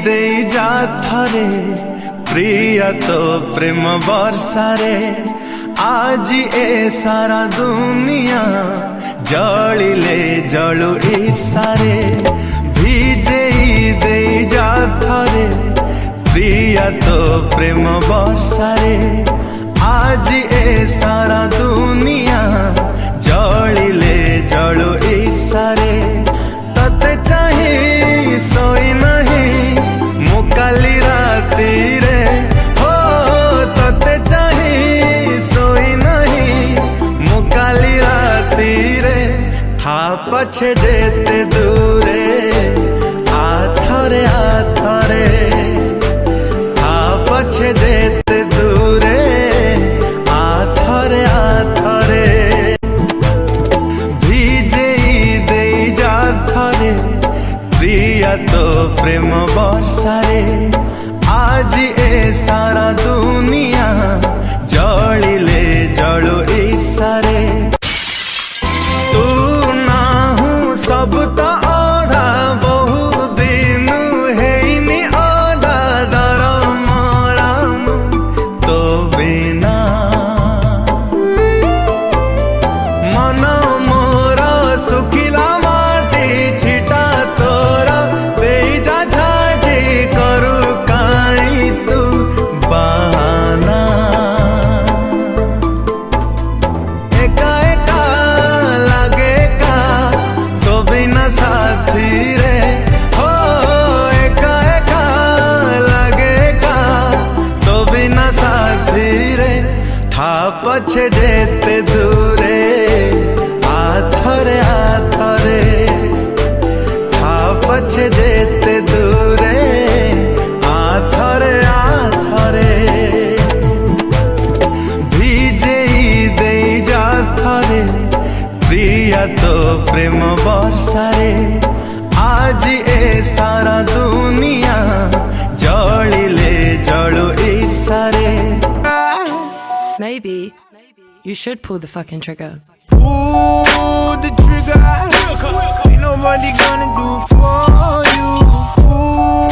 दे जा थरे प्रिया तो प्रेम वर्षारे आज ए सारा दुनिया जलिले जलु ईर्षारे भिजे दे जा थरे प्रिया तो प्रेम वर्षारे आज ए सारा दुनिया जलिले जलु ईर्षारे तते चाहे सोई नहीं मुकाली राती रे हो तते चाहे सोई नहीं मुकाली राती रे था पछे जेते दूरे आथरे आथरे था पछे जेते दूरे आथरे आथरे भिजे दे जा थरे प्रिया तो प्रेम वर्षारे आज ए सारा दुनिया जलिले जलु ईर्षारे तू ना हूँ सब तो आधा बहु दिन है आधा दर मराम तो बिना मन मोर सुखिला माटी छिटा तोरा दे जा झाटी करू काई तू बहाना एका एका लागे का तो बिना साथी रे हो एका एका लागे का तो बिना साथी रे था पछे जेते दूरे आथरे आथरे था पछे जेते दूरे आथरे आथरे भिजे दे जा थरे प्रिया तो प्रेम वर्षारे आज ए सारा दुनिया जलिले जलु ईर्षारे Maybe you should pull the fucking trigger. Pull the trigger. Ain't nobody gonna do for you. Pull